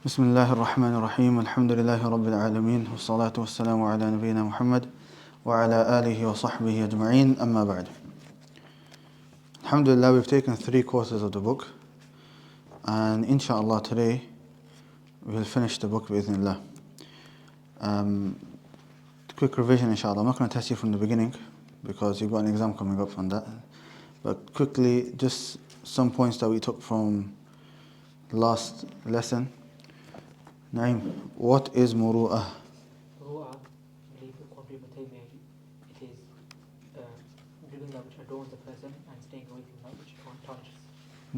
بسم الله الرحمن الرحيم الحمد لله رب العالمين والصلاة والسلام على نبينا محمد وعلى آله وصحبه أجمعين أما بعد. Alhamdulillah, we've taken 3 courses of the book, and inshallah today we'll finish the book bi'idhnillah. Quick revision inshallah. I'm not going to test you from the beginning because you've got an exam coming up on that, but quickly just some points that we took from last lesson. Naim, what is muru'ah? Muru'ah, believe according to Ibn Taymiyyah, it is doing that which adorns a person and staying away from that which tarnishes.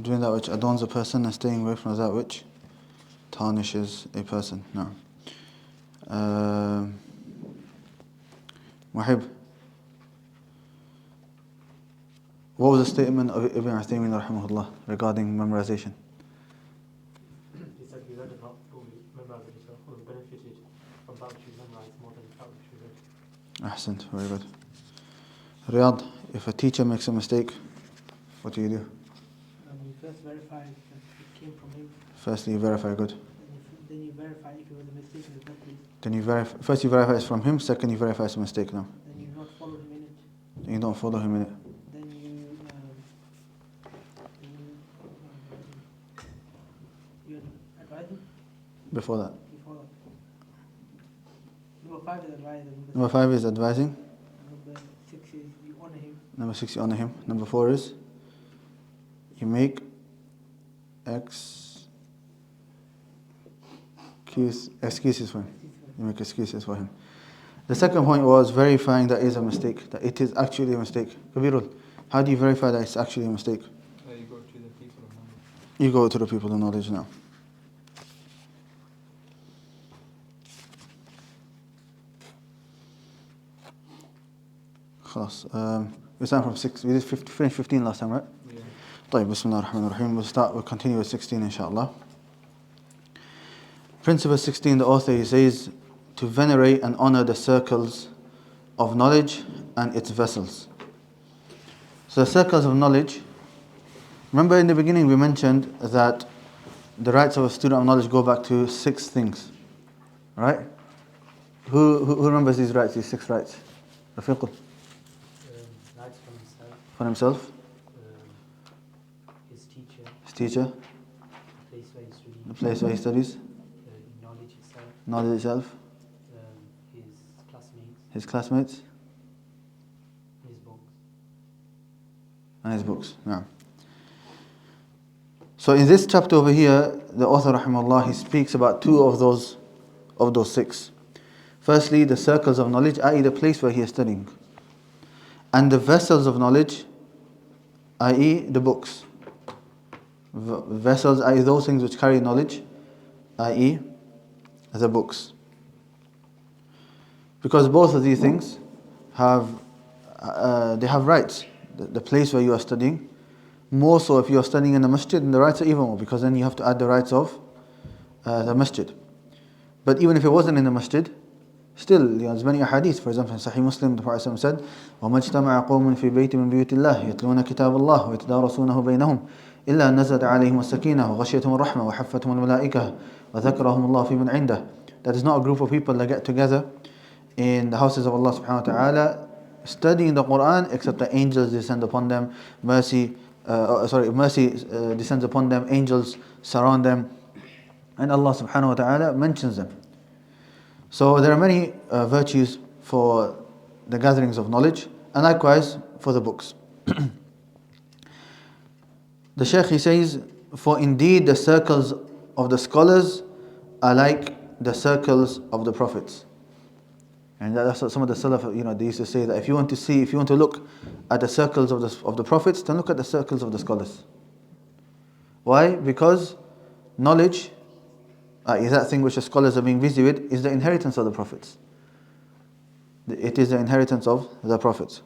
Doing that which adorns a person and staying away from that which tarnishes a person. No. Muhib, what was the statement of Ibn Usaymi rahimahullah regarding memorization? He said he read it not to memorize it, so he benefited from that which he memorized more than that which he read. Ahsant, very good. Riyad, if a teacher makes a mistake, what do? You first verify that it came from him. Firstly, you verify, good. Then you verify if it was a mistake in the first place. Then you verify, first you verify it's from him, second you verify it's a mistake now. Then you not follow him in it. Then you don't follow him in it. Then you advise him Before that. before that. Number 5 is advising. Number 5 is advising. Number 6 is you honor him. Number 6, you honor him. Number 4 is you make excuses for him. You make excuses for him. The second point was verifying that is a mistake, that it is actually a mistake. Kabirul, how do you verify that it's actually a mistake? You go to the people of knowledge. You go to the people of knowledge now. خلاص. We started from 6. We did finish 15 last time, right? Yeah. طيب, بسم الله الرحمن الرحيم. We'll continue with 16 inshallah. Principle 16, the author, he says, to venerate and honor the circles of knowledge and its vessels. So the circles of knowledge, remember in the beginning we mentioned that the rights of a student of knowledge go back to 6 things, right? Who remembers these rights, these 6 rights? Rafiqul? Rights from himself, For himself, his teacher, his teacher, the place where he studies, the place where he studies, knowledge itself, knowledge itself, his classmates, his classmates, his books. and his books. Yeah. So in this chapter over here, the author rahimahullah, he speaks about 2 of those 6. Firstly, the circles of knowledge, i.e. the place where he is studying, and the vessels of knowledge, i.e. the books. Vessels, i.e. those things which carry knowledge, i.e. the books. Because both of these things have rights. The place where you are studying, more so if you are studying in the masjid, then the rights are even more, because then you have to add the rights of the masjid. But even if it wasn't in the masjid, still, there's many ahadith. For example, in Sahih Muslim, the Prophet said, وَمَا اجْتَمَعَ قَوْمٌ فِي بَيْتٍ مِنْ بُيُوتِ اللَّهِ يَتْلُونَ كِتَابَ اللَّهِ وَيَتَدَارَسُونَهُ بَيْنَهُمْ إِلَّا نَزَلَ عَلَيْهِمُ السَّكِينَةُ وَغَشِيَتْهُمُ الرَّحْمَةُ وَحَفَّتْهُمُ الْمَلَائِكَةُ وَذَكَرَهُمُ اللَّهُ فِي مَنْ عِنْدَهُ. That is not a group of people that get together in the houses of Allah subhanahu wa ta'ala studying the Quran, except the angels descend upon them, mercy descends upon them, angels surround them, and Allah subhanahu wa ta'ala mentions them. So there are many virtues for the gatherings of knowledge, and likewise for the books. The Shaykh, he says, for indeed the circles of the scholars are like the circles of the prophets. And that's what some of the Salaf, they used to say that if you want to look at the circles of the prophets, then look at the circles of the scholars. Why? Because knowledge is that thing which the scholars are being busy with, is the inheritance of the prophets. It is the inheritance of the prophets.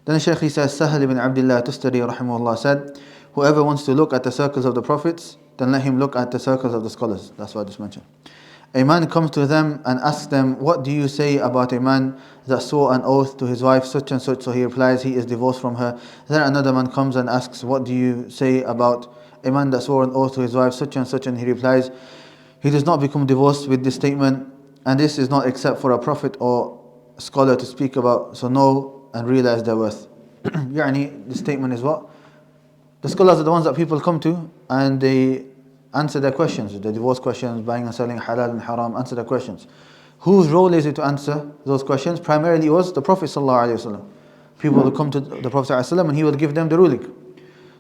Then the Shaykh, he says, Sahal ibn Abdullah Tustari rahimahullah said, whoever wants to look at the circles of the prophets, then let him look at the circles of the scholars. That's what I just mentioned. A man comes to them and asks them, what do you say about a man that swore an oath to his wife such and such? So he replies, he is divorced from her. Then another man comes and asks, what do you say about a man that swore an oath to his wife such and such? And he replies, he does not become divorced with this statement, and this is not except for a prophet or scholar to speak about, so know and realize their worth. يعني, this statement is what? The scholars are the ones that people come to and they answer their questions, the divorce questions, buying and selling, halal and haram, answer their questions. Whose role is it to answer those questions? Primarily it was the Prophet ﷺ. People will come to the Prophet ﷺ and he will give them the ruling.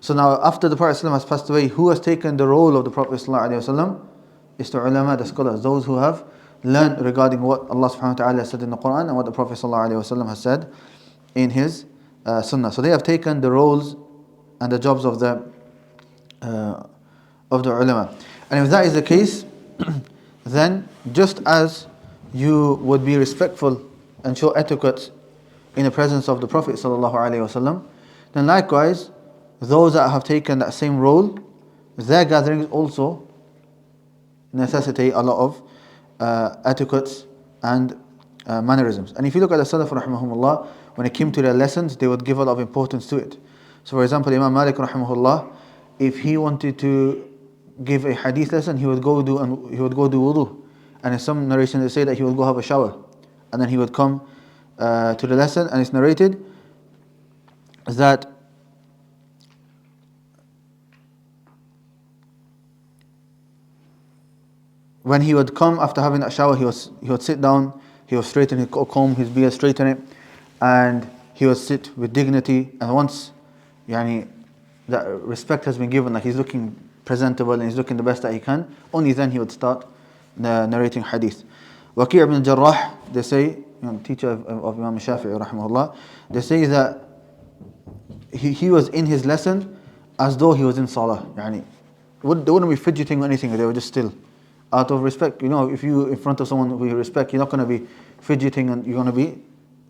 So now after the Prophet ﷺ has passed away, who has taken the role of the Prophet ﷺ? It's the ulama, the scholars, those who have learned regarding what Allah subhanahu wa ta'ala said in the Quran and what the Prophet ﷺ has said in his sunnah. So they have taken the roles and the jobs of the ulama. And if that is the case, then just as you would be respectful and show etiquette in the presence of the Prophet ﷺ, then likewise those that have taken that same role, their gatherings also necessitate a lot of etiquette and mannerisms. And if you look at the Salaf rahimahumullah, when it came to their lessons, they would give a lot of importance to it. So for example, Imam Malik rahimahullah, if he wanted to give a hadith lesson, he would go do wudu. And in some narrations they say that he would go have a shower, and then he would come to the lesson, and it's narrated that when he would come after having that shower, he would sit down, he would straighten his comb, his beard, straighten it, and he would sit with dignity. And once that respect has been given, like he's looking presentable and he's looking the best that he can, only then he would start narrating hadith. Waqi' ibn Jarrah, they say, teacher of Imam Shafi'i rahimahullah, they say that he was in his lesson as though he was in salah. They wouldn't be fidgeting or anything, they were just still. Out of respect, if you in front of someone who you respect, you're not going to be fidgeting and you're going to be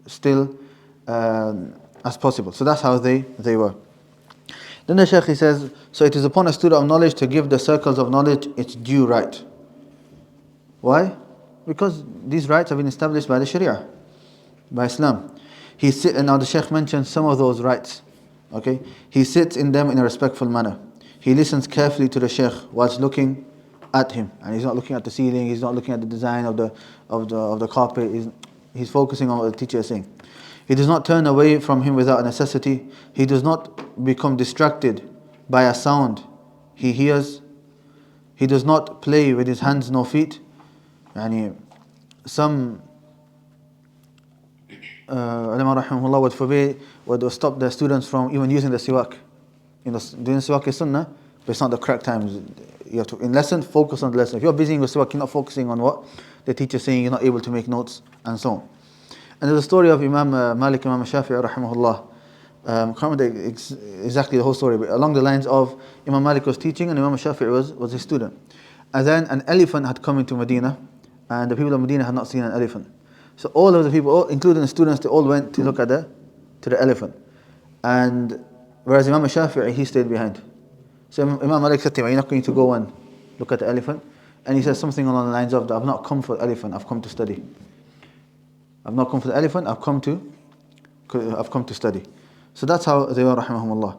still as possible. So that's how they were. Then the Shaykh, he says, so it is upon a student of knowledge to give the circles of knowledge its due right. Why? Because these rights have been established by the Sharia, by Islam. And now the Shaykh mentions some of those rights. Okay, he sits in them in a respectful manner. He listens carefully to the Shaykh whilst looking at him, and he's not looking at the ceiling, he's not looking at the design of the carpet. He's focusing on what the teacher is saying. He does not turn away from him without a necessity. He does not become distracted by a sound he hears. He does not play with his hands nor feet. Some ulama rahimahullah would stop their students from even using the siwak. Doing siwak is sunnah, but it's not the correct times. You have to, in lesson, focus on the lesson. If you're busy with siwak, you're not focusing on what the teacher is saying, you're not able to make notes, and so on. And there's a story of Imam Malik, Imam Shafi'i rahimahullah. I can't remember exactly the whole story, but along the lines of Imam Malik was teaching and Imam Shafi'i was his student. And then an elephant had come into Medina, and the people of Medina had not seen an elephant. So all of the people, including the students, they all went to look at the elephant. And whereas Imam Shafi'i, he stayed behind. So Imam Malik said to him, are you not going to go and look at the elephant? And he says something along the lines of, I've not come for the elephant, I've come to study. I've not come for the elephant, I've come to study. So that's how they were, rahimahumullah.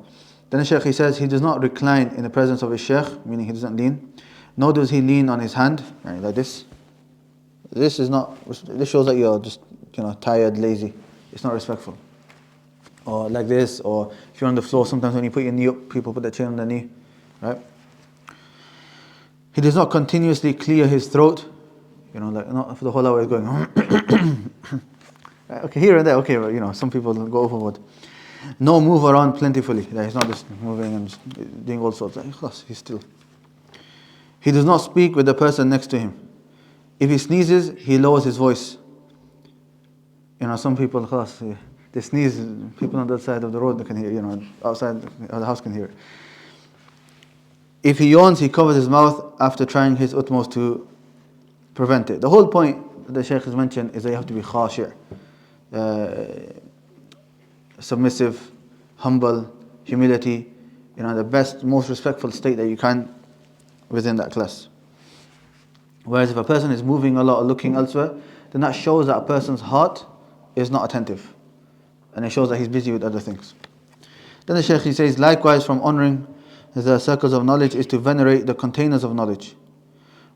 Then the Shaykh, he says, he does not recline in the presence of his Shaykh, meaning he doesn't lean, nor does he lean on his hand, like this. This shows that you're just, tired, lazy. It's not respectful. Or like this, or if you're on the floor, sometimes when you put your knee up, people put their chin on their knee, right? He does not continuously clear his throat, like not for the whole hour going, okay, here and there, okay, but some people go overboard. No move around plentifully, that he's not just moving and just doing all sorts. He's still. He does not speak with the person next to him. If he sneezes, he lowers his voice. Some people, they sneeze, people on the other side of the road, they can hear, outside of the house can hear it. If he yawns, he covers his mouth after trying his utmost to prevent it. The whole point the Shaykh has mentioned is that you have to be khashi', submissive, humble, humility, the best, most respectful state that you can within that class. Whereas if a person is moving a lot or looking elsewhere, then that shows that a person's heart is not attentive, and it shows that he's busy with other things. Then the Shaykh, he says, likewise from honouring the circles of knowledge is to venerate the containers of knowledge.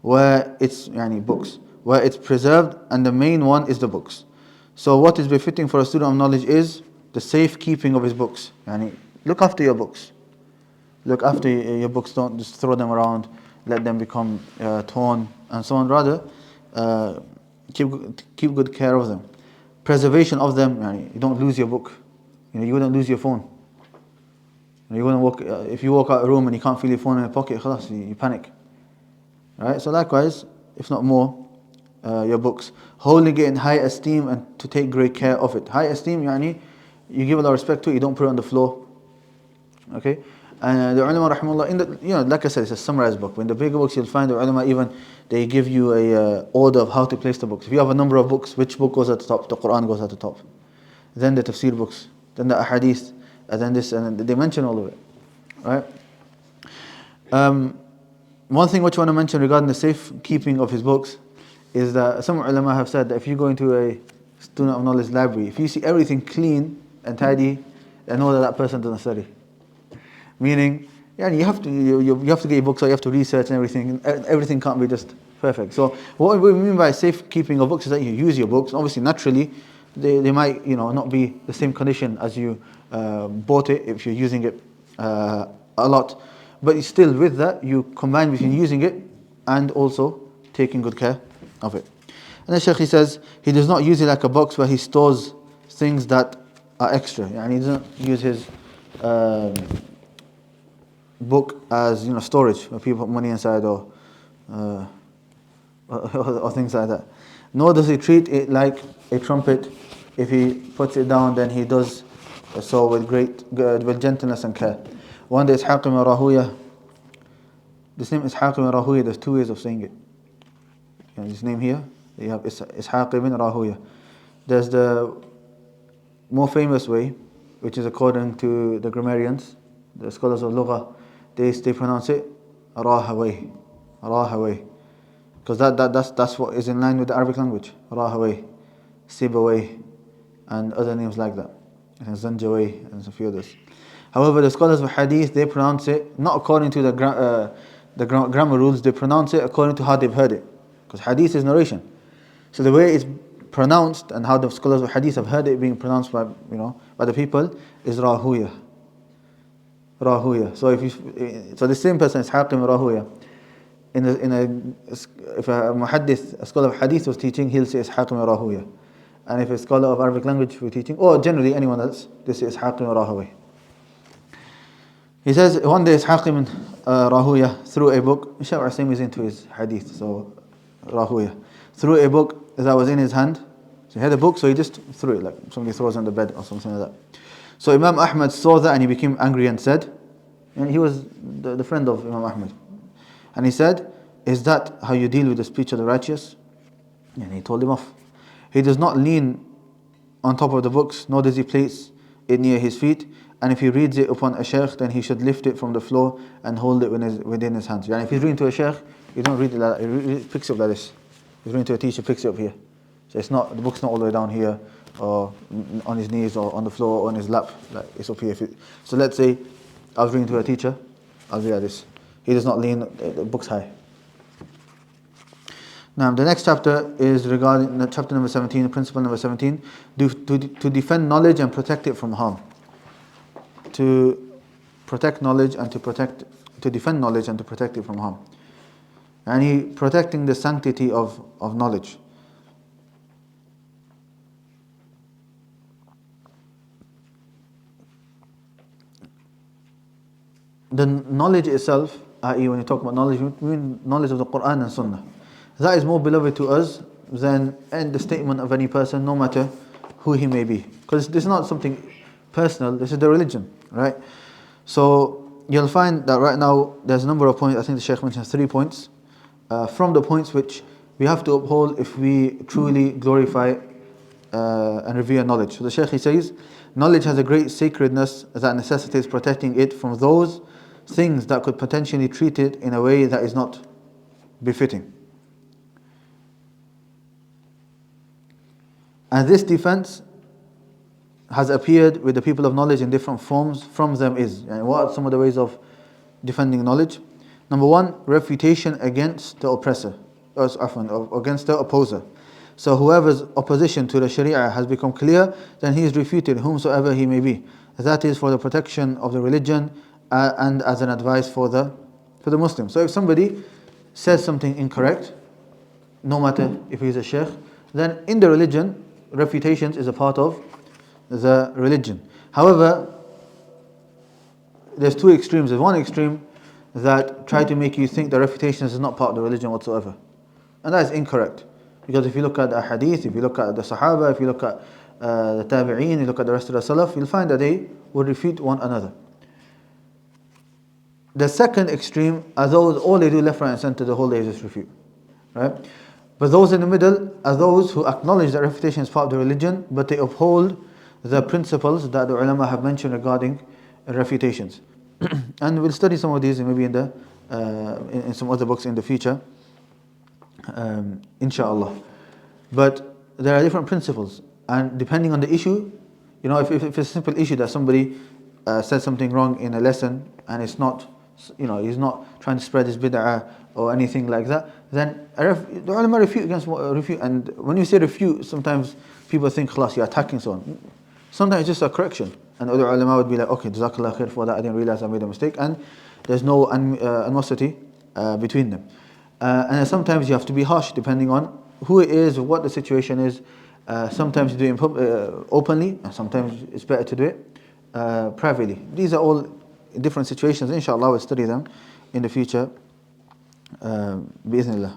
where it's books, where it's preserved, and the main one is the books. So what is befitting for a student of knowledge is the safe keeping of his books. Look after your books. Look after your books. Don't just throw them around, let them become torn and so on. Rather, keep good care of them. Preservation of them. You don't lose your book. You wouldn't lose your phone. You wouldn't walk if you walk out of a room and you can't feel your phone in your pocket. Khalas, you panic. Right? So likewise, if not more, your books, holding it in high esteem and to take great care of it. High esteem, you give a lot of respect to it. You don't put it on the floor. Okay. And the ulama, rahimahullah, like I said, it's a summarized book. But in the bigger books, you'll find the ulama even they give you a order of how to place the books. If you have a number of books, which book goes at the top? The Quran goes at the top. Then the tafsir books, then the ahadith, and then this, and they mention all of it. Right? One thing which I want to mention regarding the safe keeping of his books is that some ulama have said that if you go into a student of knowledge library, if you see everything clean and tidy, then know that person doesn't study. Meaning, you have to get your books out, you have to research and everything. Everything can't be just perfect. So what we mean by safe keeping of books is that you use your books. Obviously, naturally, they might not be the same condition as you bought it if you're using it a lot. But still, with that, you combine between using it and also taking good care of it. And the Shaykh, he says, he does not use it like a box where he stores things that are extra. He doesn't use his book as storage where people put money inside or things like that. Nor does he treat it like a trumpet. If he puts it down, then he does so with gentleness and care. One day Ishaq ibn Rahuya. This name Ishaq ibn Rahuya, there's two ways of saying it. This name here, you have Ishaq ibn Rahuya. There's the more famous way, which is according to the grammarians, the scholars of Lugha. They pronounce it Rahaway, because that's what is in line with the Arabic language. Rahaway, Sibaway, and other names like that, and Zanjaway and a few others. However, the scholars of Hadith, they pronounce it not according to the grammar rules. They pronounce it according to how they've heard it, because Hadith is narration. So the way it's pronounced and how the scholars of Hadith have heard it being pronounced by the people is Rahuya. So so the same person is Ishaq ibn Rahuya. If a muhaddith, a scholar of Hadith was teaching, he'll say Ishaq ibn Rahuya. And if a scholar of Arabic language was teaching, or generally anyone else, they say Ishaq ibn Rahuya. He says one day Ishaq ibn Rahuya threw a book. Shaykh al Usaymi is into his Hadith, so Rahuya threw a book that was in his hand. So he had a book, so he just threw it like somebody throws on the bed or something like that. So Imam Ahmad saw that and he became angry and said, and he was the friend of Imam Ahmad, and he said, "Is that how you deal with the speech of the righteous?" And he told him off. He does not lean on top of the books, nor does he place it near his feet. And if he reads it upon a shaykh, then he should lift it from the floor and hold it within his hands. And if he's reading to a shaykh, you don't read it like that. He picks it up like this. If he's reading to a teacher, picks it up here. So the book's not all the way down here, or on his knees, or on the floor, or on his lap. Like it's up here. So let's say I was reading to a teacher, I'll read like this. He does not lean the book's high. Now the next chapter is regarding chapter number 17, principle number 17, to defend knowledge and protect it from harm. To protect knowledge and to defend knowledge and to protect it from harm. And protecting the sanctity of knowledge. The knowledge itself, i.e. when you talk about knowledge, you mean knowledge of the Quran and Sunnah. That is more beloved to us than the statement of any person, no matter who he may be. Because this is not something personal, this is the religion, right? So you'll find that right now there's a number of points. I think the Shaykh mentioned 3 points from the points which we have to uphold if we truly glorify and revere knowledge. So the Shaykh, he says, knowledge has a great sacredness that necessitates protecting it from those things that could potentially treat it in a way that is not befitting. And this defense has appeared with the people of knowledge in different forms. From them is, and what are some of the ways of defending knowledge? Number one, refutation against the oppressor, against the opposer. So whoever's opposition to the Sharia has become clear, then he is refuted, whomsoever he may be. That is for the protection of the religion and as an advice for the Muslims. So if somebody says something incorrect, no matter if he's a sheikh, then in the religion, refutations is a part of the religion. However, there's two extremes. There's one extreme that try to make you think that refutations is not part of the religion whatsoever. And that is incorrect. Because if you look at the hadith, if you look at the Sahaba, if you look at the Tabi'een, you look at the rest of the Salaf, you'll find that they would refute one another. The second extreme are those, all they do left, right and center the whole day is just refute. Right? But those in the middle are those who acknowledge that refutation is part of the religion, but they uphold the principles that the ulama have mentioned regarding refutations. And we'll study some of these maybe in some other books in the future, inshallah. But there are different principles, and depending on the issue, if it's a simple issue that somebody said something wrong in a lesson and it's not, he's not trying to spread his bid'ah or anything like that, then the ulama refute. And when you say refute, sometimes people think, khalas, you're attacking someone. Sometimes it's just a correction, and other ulama would be like, okay, jazakallah khair for that, I didn't realize I made a mistake, and there's no animosity between them. And sometimes you have to be harsh depending on who it is, what the situation is. Sometimes you do it openly, and sometimes it's better to do it privately. These are all different situations. Inshallah, we'll study them in the future. Bi'ithnillah.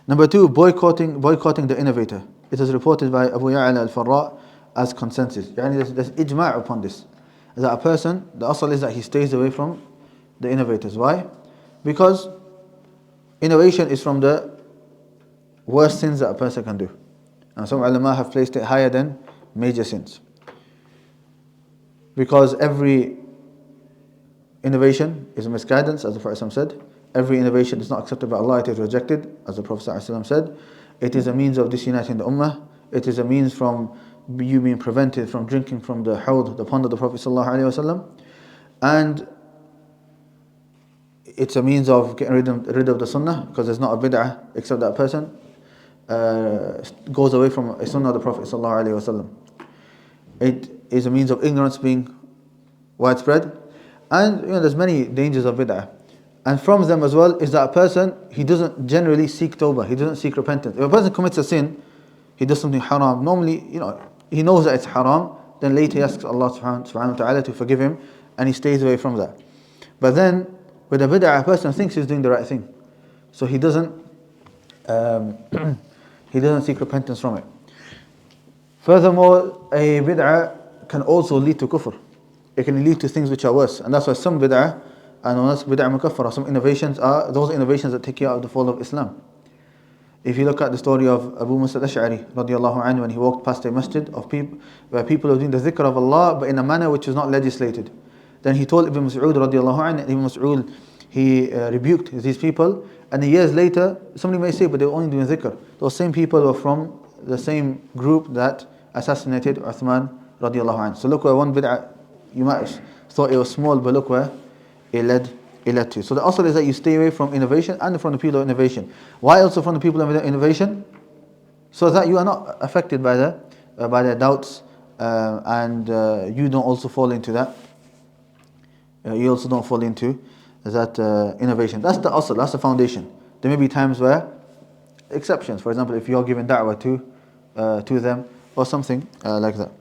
Number two, boycotting the innovator. It is reported by Abu Ya'la al-Farra as consensus. There's ijma' upon this. That a person, the asal is that he stays away from the innovators. Why? Because innovation is from the worst sins that a person can do. And some ulama have placed it higher than major sins. Because every innovation is a misguidance, as the Prophet said. Every innovation is not accepted by Allah, it is rejected, as the Prophet said. It is a means of disuniting the ummah. It is a means from you being prevented from drinking from the hawd, the pond of the Prophet ﷺ. And it's a means of getting rid of the sunnah, because there's not a bid'ah except that person goes away from a sunnah of the Prophet ﷺ. It is a means of ignorance being widespread, and there's many dangers of bid'ah. And from them as well is that a person, he doesn't generally seek tawbah, he doesn't seek repentance. If a person commits a sin, he does something haram, normally, he knows that it's haram, then later he asks Allah subhanahu wa ta'ala to forgive him, and he stays away from that. But then, with a bid'ah, a person thinks he's doing the right thing, so he doesn't seek repentance from it. Furthermore, a bid'ah can also lead to kufr. It can lead to things which are worse, and that's why some bid'ah, and bid'ah mukaffara, some innovations are those innovations that take you out of the fold of Islam. If you look at the story of Abu Musa al-Ash'ari radiallahu anhu, when he walked past a masjid of people where people were doing the dhikr of Allah, but in a manner which is not legislated, then he told Ibn Mas'ud radiallahu anhu, Ibn Mas'ud, he rebuked these people, and years later, somebody may say, but they were only doing dhikr. Those same people were from the same group that assassinated Uthman radiallahu anhu. So look where one bid'ah, you might have thought it was small, but look where it led to. So the asl is that you stay away from innovation and from the people of innovation. Why also from the people of innovation? So that you are not affected by their doubts, and you don't also fall into that. You also don't fall into that innovation. That's the asl, that's the foundation. There may be times where exceptions. For example, if you're giving da'wah to them or something like that.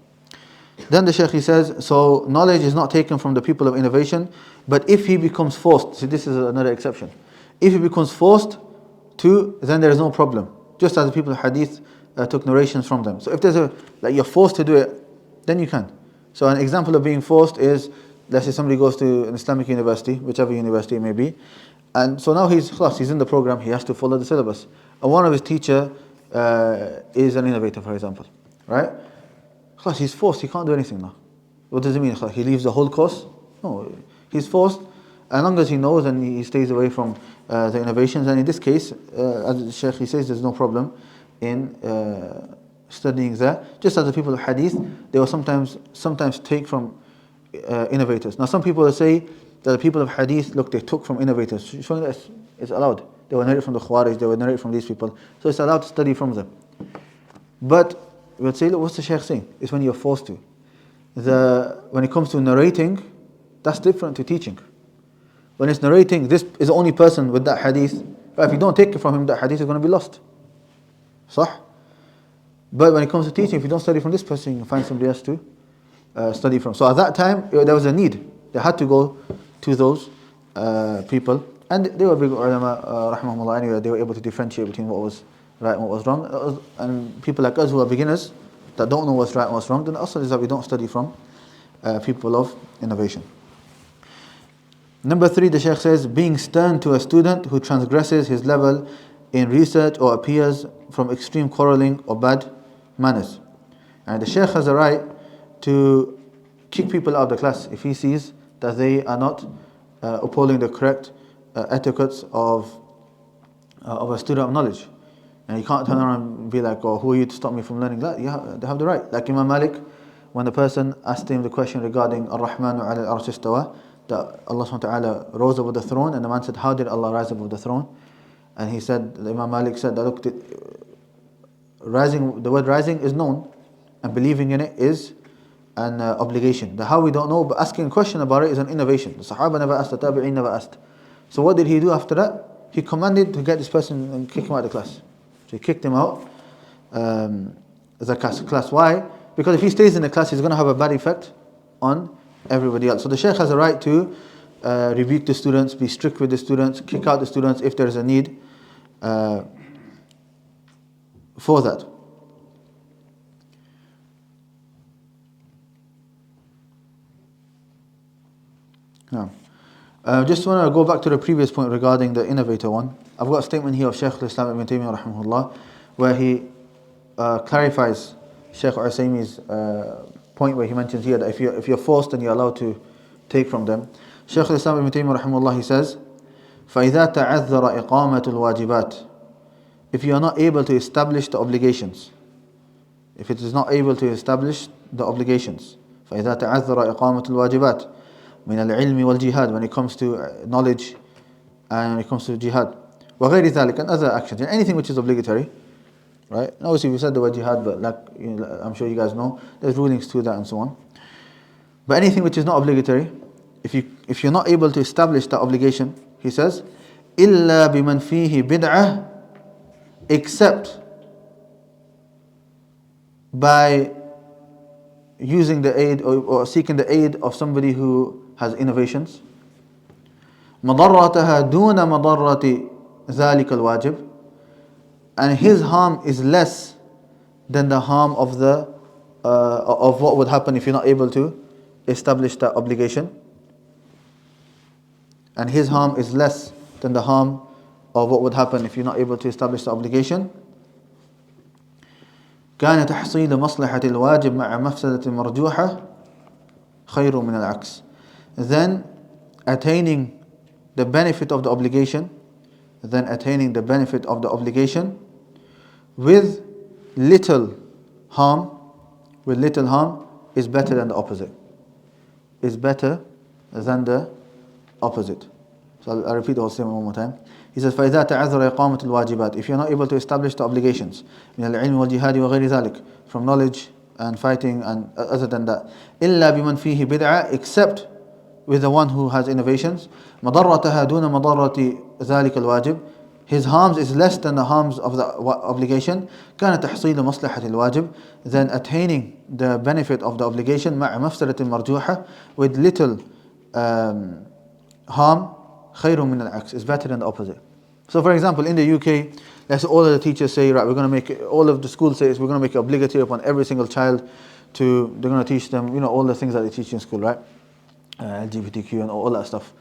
Then the Shaykh, he says, so knowledge is not taken from the people of innovation, but if he becomes forced, see, this is another exception. If he becomes forced to, then there is no problem. Just as the people of hadith took narrations from them. So if there's you're forced to do it, then you can. So an example of being forced is, let's say somebody goes to an Islamic university, whichever university it may be, and so now he's in the program, he has to follow the syllabus. And one of his teacher is an innovator, for example, right? He's forced, he can't do anything now. What does it mean? He leaves the whole course? No, he's forced. As long as he knows and he stays away from the innovations. And in this case, as the Shaykh, he says, there's no problem in studying that. Just as the people of hadith, they will sometimes take from innovators. Now some people will say, that the people of hadith, look, they took from innovators, showing that it's allowed. They were narrated from the Khawarij, they were narrated from these people. So it's allowed to study from them. But we would say, look, what's the Shaykh saying? It's when you're forced to. When it comes to narrating, that's different to teaching. When it's narrating, this is the only person with that hadith. But if you don't take it from him, that hadith is going to be lost. Sah? But when it comes to teaching, if you don't study from this person, you can find somebody else to study from. So at that time, there was a need. They had to go to those people. And they were big ulama, rahmahumullah, anyway. They were able to differentiate between what was right and what was wrong. And people like us who are beginners, that don't know what's right and what's wrong, then also is that we don't study from people of innovation. Number 3, the Shaykh says, being stern to a student who transgresses his level in research or appears from extreme quarreling or bad manners. And the Shaykh has a right to kick people out of the class if he sees that they are not upholding the correct etiquettes of a student of knowledge. And you can't turn around and be like, oh, who are you to stop me from learning that? Yeah, they have the right. Like Imam Malik, when the person asked him the question regarding Ar-Rahmanu ala al-Arsh istawa, that Allah subhanahu wa ta'ala rose above the throne, and the man said, how did Allah rise above the throne? And he said, Imam Malik said that, look, the word rising is known, and believing in it is an obligation. The how we don't know, but asking a question about it is an innovation. The Sahaba never asked, the Tabi'een never asked. So what did he do after that? He commanded to get this person and kick him out of the class. So he kicked him out the class. Why? Because if he stays in the class, he's going to have a bad effect on everybody else. So the Shaykh has a right to rebuke the students, be strict with the students, kick out the students if there is a need for that. Just want to go back to the previous point regarding the innovator one. I've got a statement here of Shaykh al Usaymi ibn Taymiyyah rahimahullah, where he clarifies Shaykh al Usaymi's point where he mentions here that if you're forced, then you're allowed to take from them. Shaykh al Usaymi ibn Taymiyyah rahimahullah, he says, فَإِذَا تَعَذَّرَ إِقَامَةُ الْوَاجِبَاتِ, if you are not able to establish the obligations, if it is not able to establish the obligations, فَإِذَا تَعَذَّرَ إِقَامَةُ الْوَاجِبَاتِ من العلم والجهاد, when it comes to knowledge and when it comes to jihad, وغير ذلك, and other actions, and anything which is obligatory, right? And obviously we said the word jihad, but like I'm sure you guys know, there's rulings to that and so on. But anything which is not obligatory, if you're not able to establish that obligation, he says, إلا بمن فيه بدعة, except by using the aid or seeking the aid of somebody who has innovations. مضرتها دون مضرة ذلك الواجب, and his harm is less than the harm of what would happen if you're not able to establish that obligation. And his harm is less than the harm of what would happen if you're not able to establish the obligation. كان تحصيل مصلحة الواجب مع مفسدة مرجوحة خير من العكس. Then attaining the benefit of the obligation, with little harm is better than the opposite. So I'll repeat the whole statement one more time. He says, فَإِذَا تَعَذَّرَ إِقَامَةُ الْوَاجِبَاتِ, if you're not able to establish the obligations, مِنَ الْعِلْمِ وَالْجِهَادِ وَغَيْرِ ذَلِكَ, from knowledge and fighting and other than that, إِلَّا بِمَنْ فِيهِ بِدْعَةٍ, except with the one who has innovations, مَضَرَّتَهَا دُونَ مَضَرَّةِ ذَلِكَ الْوَاجِبِ, his harms is less than the harms of the obligation. كان تحصيل مصلحة الواجب, then attaining the benefit of the obligation مع مفسدة مرجوحة, with little harm, خير من العكس, is better than the opposite. So for example, in the UK, let's say all of the teachers say, right, we're going to make it, all of the schools say, we're going to make it obligatory upon every single child they're going to teach them, all the things that they teach in school, right? LGBTQ and all that stuff.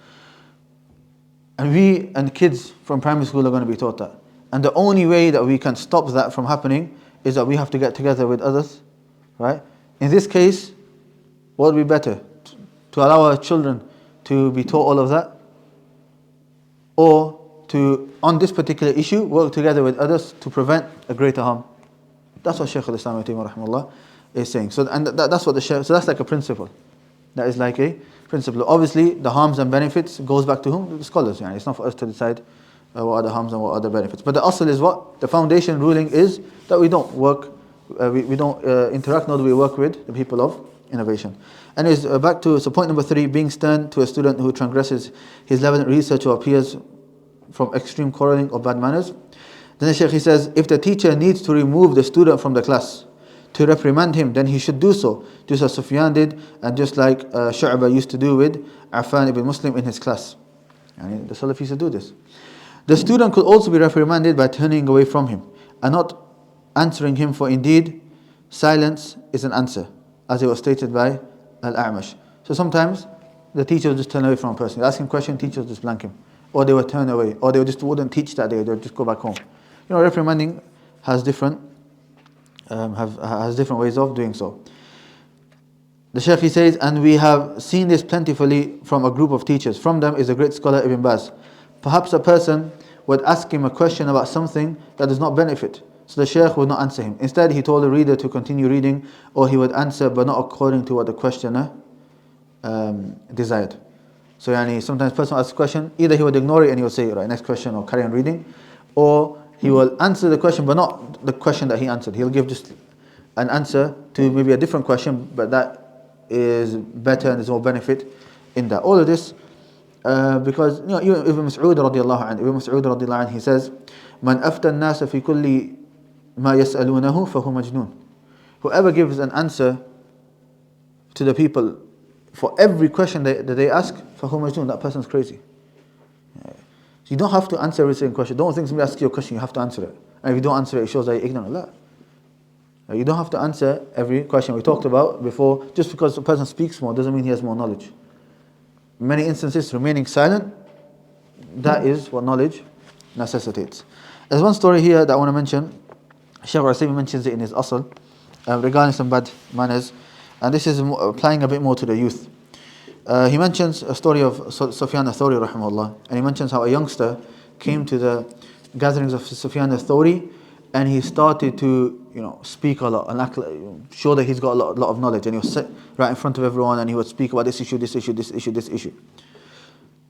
And kids from primary school are going to be taught that. And the only way that we can stop that from happening is that we have to get together with others, right? In this case, what would be better? To allow our children to be taught all of that? Or to, on this particular issue, work together with others to prevent a greater harm? That's what Shaykh al Usaymi rahimahullah is saying. So, and that's what the Shaykh, so that's like a principle. That is like a principle. Obviously, the harms and benefits goes back to whom? The scholars. Yani it's not for us to decide what are the harms and what are the benefits. But the asl is what? The foundation ruling is that we don't work, we don't interact, nor do we work with the people of innovation. And is back to point number 3, being stern to a student who transgresses his level in research or appears from extreme quarreling or bad manners. Then the Shaykh, he says, if the teacher needs to remove the student from the class to reprimand him, then he should do so, just as Sufyan did, and just like Shu'bah used to do with Affan ibn Muslim in his class. And the Salaf used to do this. The student could also be reprimanded by turning away from him and not answering him, for indeed silence is an answer, as it was stated by Al-A'mash. So sometimes the teacher will just turn away from a person. You ask him a question, teacher will just blank him. Or they would turn away, or they just wouldn't teach that day, they would just go back home. Reprimanding has different ways of doing so. The Shaykh, he says, and we have seen this plentifully from a group of teachers. From them is a great scholar, Ibn Baz. Perhaps a person would ask him a question about something that does not benefit, so the Shaykh would not answer him. Instead, he told the reader to continue reading, or he would answer, but not according to what the questioner desired. So sometimes a person asks a question, either he would ignore it and he would say, right, next question, or carry on reading, or he will answer the question, but not the question that he answered. He'll give just an answer to maybe a different question, but that is better and there's more benefit in that. All of this, because Ibn Mas'ud radiallahu anhu, he says, "Man afta an-nas fi kulli ma yas'alunahu fa huwa majnun." Whoever gives an answer to the people for every question that they ask, fa huwa majnun, that person's crazy. You don't have to answer every single question. Don't think somebody asks you a question, you have to answer it. And if you don't answer it, it shows that you're ignorant. Allah. You don't have to answer every question. We talked about before, just because a person speaks more doesn't mean he has more knowledge. In many instances, remaining silent, that is what knowledge necessitates. There's one story here that I want to mention. Shaykh al Usaymi mentions it in his asl regarding some bad manners, and this is applying a bit more to the youth. He mentions a story of Sufyan al-Thawri rahimahullah, and he mentions how a youngster came to the gatherings of Sufyan al-Thawri, and he started to speak a lot and act, show that he's got a lot of knowledge, and he was sit right in front of everyone and he would speak about this issue, this issue, this issue, this issue.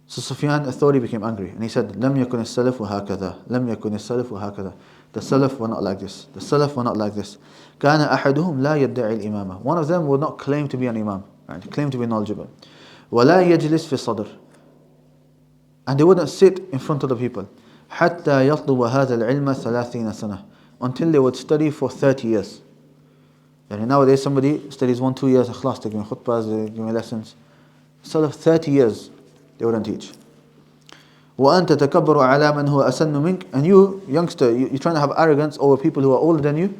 So Sufyan al-Thawri became angry and he said, "Lam yakun as-salafu hakadha, lam yakun as-salafu hakadha." The Salaf were not like this. The Salaf were not like this. كان أحدهم لا يدعي الإمامة. One of them would not claim to be an imam, right? Claim to be knowledgeable. ولا يجلس في الصدر. And they wouldn't sit in front of the people. حتى يطلب هذا العلم 30 سنة. Until they would study for 30 years. And nowadays somebody studies 1-2 years of class, they give me khutbahs, they give me lessons. Salaf 30 years they wouldn't teach. وأنت تكبر على من هو أسن منك. And you, youngster, you're trying to have arrogance over people who are older than you.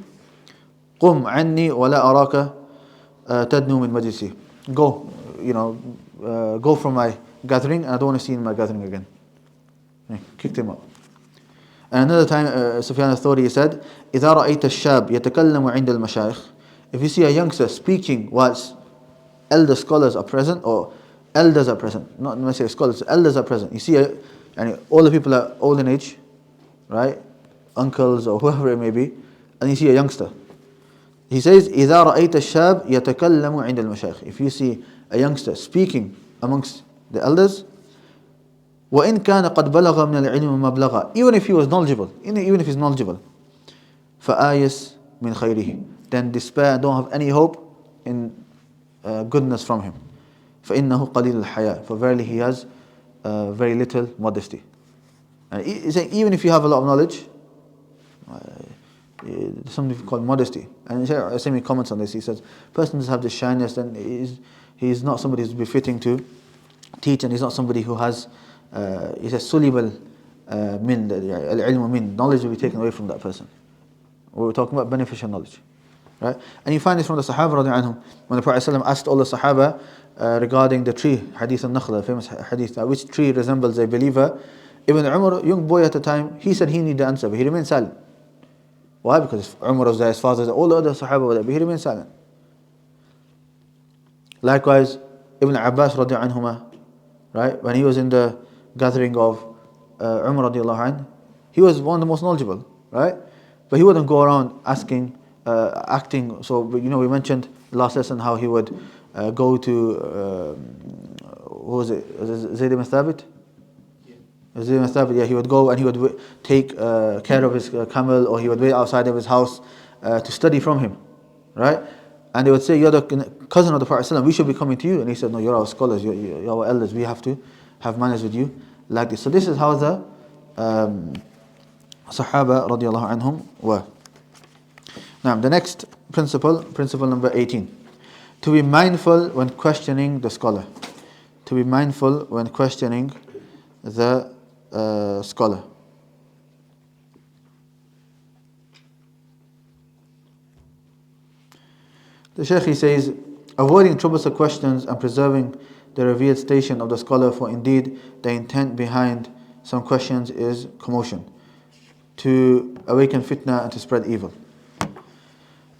قم عني ولا أراك تدنو من مجلسي. Go, go from my gathering, and I don't want to see you in my gathering again. Kicked him out. And another time, Sufyan al-Thawri said, إذا رأيت الشاب يتكلم عند المشايخ. If you see a youngster speaking whilst elder scholars are present, or elders are present, not necessarily scholars, elders are present. You see, and all the people are old in age, right? Uncles or whoever it may be, and you see a youngster. He says, إذا رأيت الشاب يتكلم عند المشايخ. If you see a youngster speaking amongst the elders, وإن كان قد بلغ من العلم مبلغا. Even if he was knowledgeable, even if he's knowledgeable, فآيس من خيره. Then despair, don't have any hope in goodness from him. فإنه قليل الحياء. For verily he has very little modesty. And he's saying, even if you have a lot of knowledge, there's something called modesty. And Shaykh al Usaymi comments on this. He says, persons have this shyness, and he's not somebody who's befitting to teach, and he's not somebody who has, he says, sulibal min, al-ilmu min, knowledge will be taken away from that person. We're talking about beneficial knowledge. Right? And you find this from the Sahaba radiallahu anhum. When the Prophet ﷺ asked all the Sahaba regarding the tree, Hadith al-Nakhla, famous hadith, which tree resembles a believer, Ibn Umar, young boy at the time, he said he needed the answer, but he remained silent. Why? Because Umar was there, his father was there, all the other Sahaba were there, but he remained silent. Likewise, Ibn Abbas radiallahu anhuma, right, when he was in the gathering of Umar radiallahu anh, he was one of the most knowledgeable, right? But he wouldn't go around asking, acting. So we mentioned last lesson how he would go to who was it? Was it Zayd ibn Thabit? Zayd ibn Thabit, yeah, he would go and he would take care of his camel, or he would wait outside of his house to study from him, right? And they would say, you're the cousin of the Prophet ﷺ, we should be coming to you. And he said, no, you're our scholars, you're our elders, we have to have manners with you like this. So this is how the Sahaba radiallahu anhum were. Now the next principle number 18. To be mindful when questioning the scholar. To be mindful when questioning the scholar. The Shaykh, he says, avoiding troublesome questions and preserving the revered station of the scholar, for indeed the intent behind some questions is commotion, to awaken fitna and to spread evil.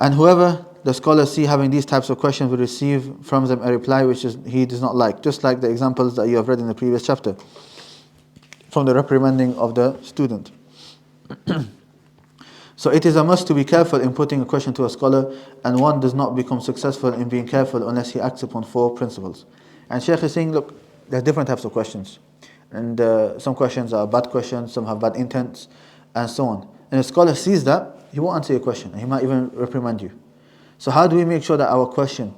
And whoever the scholar see having these types of questions will receive from them a reply which he does not like, just like the examples that you have read in the previous chapter from the reprimanding of the student. So it is a must to be careful in putting a question to a scholar, and one does not become successful in being careful unless he acts upon 4 principles. And Shaykh is saying, look, there are different types of questions, and some questions are bad questions, some have bad intents, and so on. And a scholar sees that, he won't answer your question, and he might even reprimand you. So how do we make sure that our question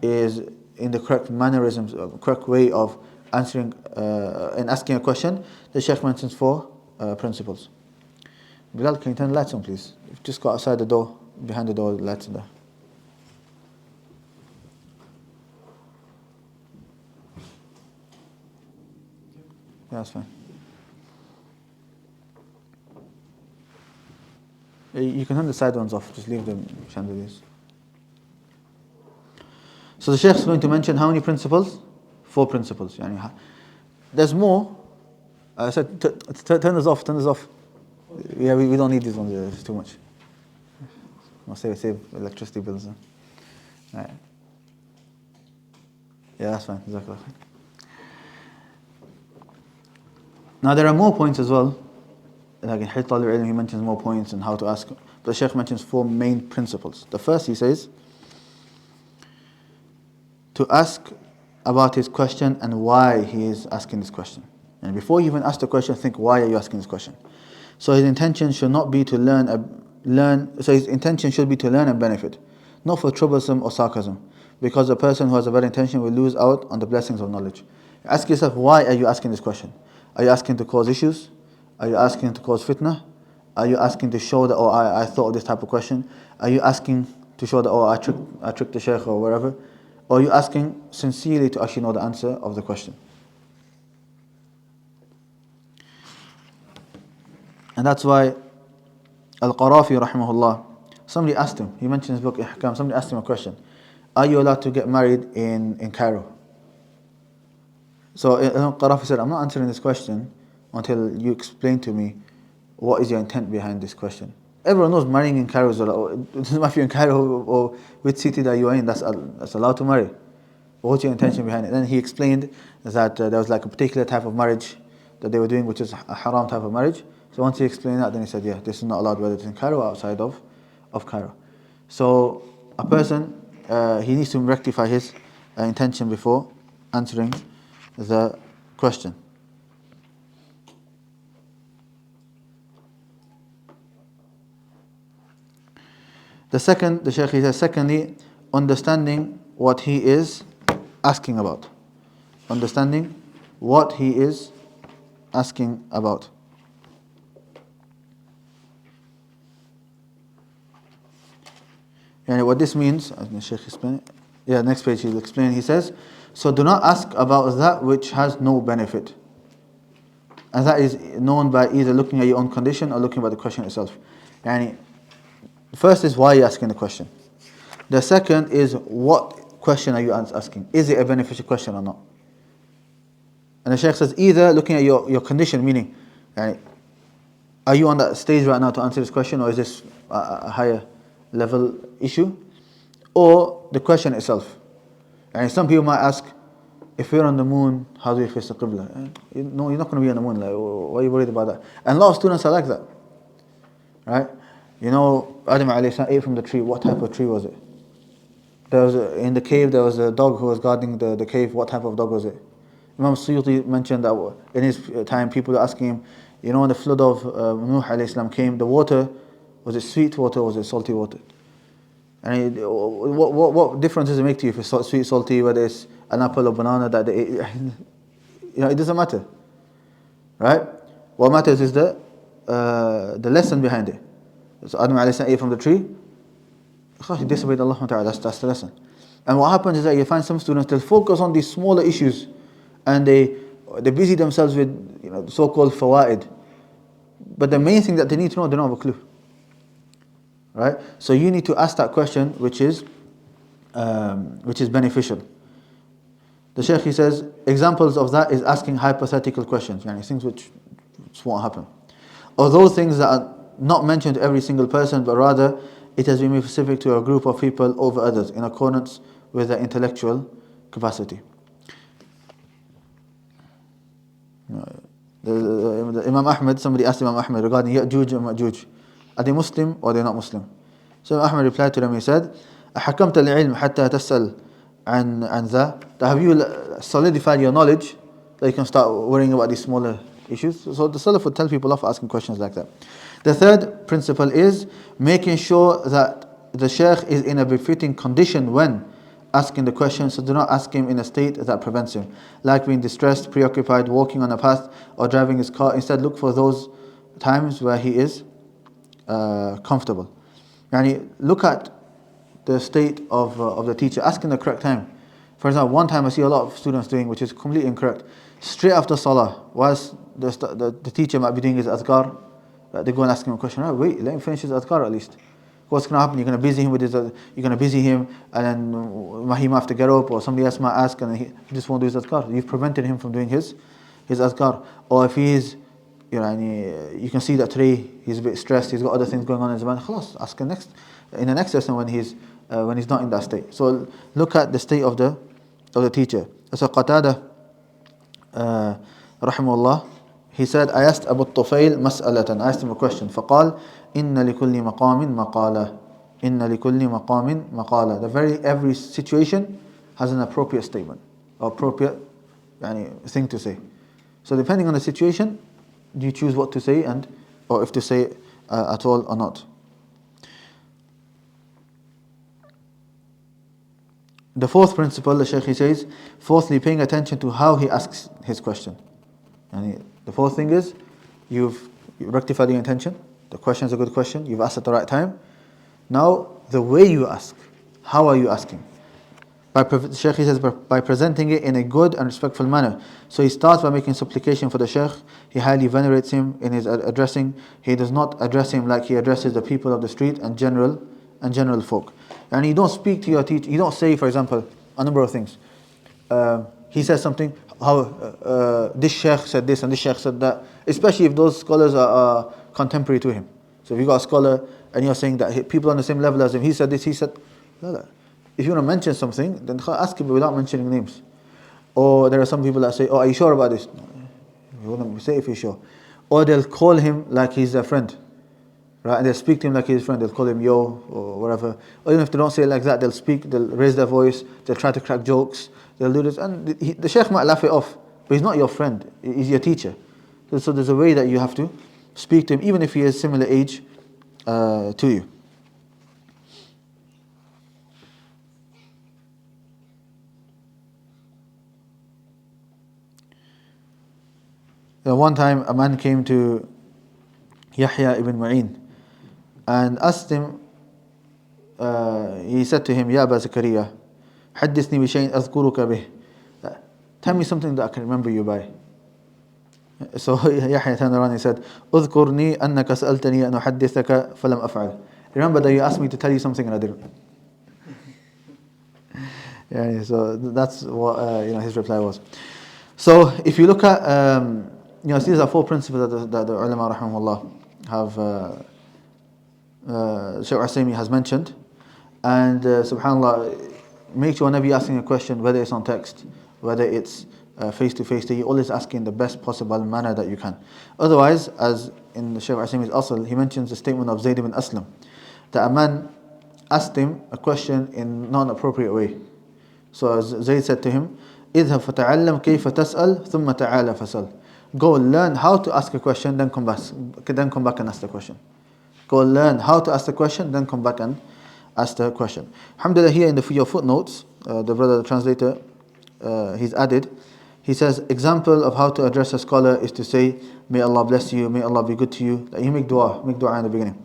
is in the correct mannerisms, correct way of answering and asking a question? The Shaykh mentions 4 principles. Bilal, can you turn the lights on, please? Just go outside the door, behind the door, the lights are there. Yeah, that's fine. You can turn the side ones off, just leave the chandeliers. So the Shaykh is going to mention how many principles? 4 principles. There's more. I said, turn this off. Yeah, we don't need these ones, it's too much. I'll save electricity bills. Right. Yeah, that's fine. Exactly. Now there are more points as well. Like in Hilt al-Ilm, he mentions more points and how to ask. But the Shaykh mentions 4 main principles. The first, he says, to ask about his question and why he is asking this question. And before you even ask the question, think, why are you asking this question? So his intention should not be to his intention should be to learn and benefit, not for troublesome or sarcasm, because a person who has a bad intention will lose out on the blessings of knowledge. Ask yourself, why are you asking this question? Are you asking to cause issues? Are you asking to cause fitna? Are you asking to show that, I thought of this type of question? Are you asking to show that, I tricked the Shaykh or whatever? Or are you asking sincerely to actually know the answer of the question? And that's why Al-Qarafi rahimahullah, somebody asked him, he mentioned in his book Ihkam, somebody asked him a question, are you allowed to get married in Cairo? So Al-Qarafi said, I'm not answering this question until you explain to me what is your intent behind this question. Everyone knows marrying in Cairo is allowed. It doesn't matter if you're in Cairo or which city that you're in, that's allowed to marry. What's your intention behind it? Then he explained that there was like a particular type of marriage that they were doing, which is a haram type of marriage. So once he explained that, then he said, yeah, this is not allowed whether it's in Cairo or outside of Cairo. So a person, he needs to rectify his intention before answering the question. The Shaykh says, secondly, understanding what he is asking about. Understanding what he is asking about. And what this means, as the Shaykh explained, next page he'll explain. He says, so do not ask about that which has no benefit. And that is known by either looking at your own condition or looking at the question itself. And the first is, why are you asking the question? The second is, what question are you asking? Is it a beneficial question or not? And the Shaykh says, either looking at your condition, meaning, are you on that stage right now to answer this question, or is this a higher level issue? Or the question itself. And some people might ask, if we're on the moon, how do we face the Qibla? No, you're not going to be on the moon. Like, why are you worried about that? And a lot of students are like that. Right? Adam alayhi salam ate from the tree. What type of tree was it? In the cave, there was a dog who was guarding the cave. What type of dog was it? Imam Suyuti mentioned that in his time people were asking him, when the flood of Nuh alayhi salam came, the water, was it sweet water or was it salty water? And what difference does it make to you if it's sweet, salty, whether it's an apple or banana that they ate? It doesn't matter, right? What matters is the lesson behind it. So Adam alayhi salam ate from the tree. He disobeyed Allah Ta'ala. That's the lesson. And what happens is that you find some students, they'll focus on these smaller issues and they busy themselves with so-called fawaid. But the main thing that they need to know, they don't have a clue. Right? So you need to ask that question which is beneficial. The Shaykh, he says, examples of that is asking hypothetical questions, things which won't happen. Or those things that are not mentioned to every single person, but rather it has been made specific to a group of people over others in accordance with their intellectual capacity. The Imam Ahmad, somebody asked Imam Ahmad regarding Ya'juj and Ma'juj. Are they Muslim or they're not Muslim? So Imam Ahmad replied to them, he said, أحكمت العلم حتى تسأل عن ذا? Have you solidified your knowledge that you can start worrying about these smaller issues? So the Salaf would tell people off asking questions like that. The third principle is making sure that the Shaykh is in a befitting condition when asking the question, so do not ask him in a state that prevents him, like being distressed, preoccupied, walking on a path or driving his car. Instead look for those times where he is comfortable. Look at the state of the teacher, asking the correct time. For example, one time I see a lot of students doing, which is completely incorrect, straight after Salah, whilst the teacher might be doing his adhkar, they go and ask him a question. Right, wait, let him finish his adhkar at least. What's going to happen? You're going to busy him with and then he might have to get up, or somebody else might ask, and he just won't do his adhkar. You've prevented him from doing his adhkar. Or if he is, you can see that today he's a bit stressed, he's got other things going on in his mind. Khalas, ask him in the next lesson when he's not in that state. So look at the state of the teacher. So Qatada, rahimahullah, he said, I asked Abu Tufayl mas'alatan, I asked him a question. فقال إن لكل مقام مقالة. إن لكل مقام مقالة. Every situation has an appropriate statement, or appropriate thing to say. So depending on the situation, you choose what to say or if to say at all or not. The fourth principle, the Shaykh, he says, fourthly, paying attention to how he asks his question. The fourth thing is, you've rectified your intention, the question is a good question, you've asked at the right time. Now, the way you ask, how are you asking? The Shaykh, he says, by presenting it in a good and respectful manner. So he starts by making supplication for the Shaykh. He highly venerates him in his addressing. He does not address him like he addresses the people of the street and general folk. And you don't speak to your teacher. You don't say, for example, a number of things. He says something, this Shaykh said this and this Shaykh said that, especially if those scholars are contemporary to him. So if you got a scholar and you're saying that people on the same level as him, he said this, he said, no. If you want to mention something, then ask him without mentioning names. Or there are some people that say, are you sure about this? No, you wouldn't say if you're sure. Or they'll call him like he's their friend. Right? And they'll speak to him like he's his friend. They'll call him yo or whatever. Or even if they don't say it like that, they'll raise their voice, they'll try to crack jokes, they'll do this. And the Shaykh might laugh it off, but he's not your friend, he's your teacher. So there's a way that you have to speak to him, even if he is similar age to you. One time a man came to Yahya ibn Ma'in and asked him, he said to him, Ya Aba Zakaria, حدثني بشيء أذكرك به. Tell me something that I can remember you by. So Yahya turned around and he said, أذكرني أنك سألتني أن أحدثك فلم أفعل. Remember that you asked me to tell you something and I didn't. So that's what his reply was. So if you look at these are four principles that the ulama rahimahullah have Shaykh al Usaymi has mentioned, and subhanallah, make sure whenever you're asking a question, whether it's on text, whether it's face to face, that you always ask in the best possible manner that you can. Otherwise, as in Shaykh al Usaymi's asl, he mentions the statement of Zayd ibn Aslam, that a man asked him a question in non-appropriate way. So Zayd said to him, اذهب فتعلم كيف تسأل ثم تعال فسل. Go learn how to ask a question, then come back and ask the question. Go learn how to ask the question, then come back and ask the question. Alhamdulillah, here in your footnotes, the brother, the translator, he's added, he says, example of how to address a scholar is to say, may Allah bless you, may Allah be good to you. Like you make dua in the beginning.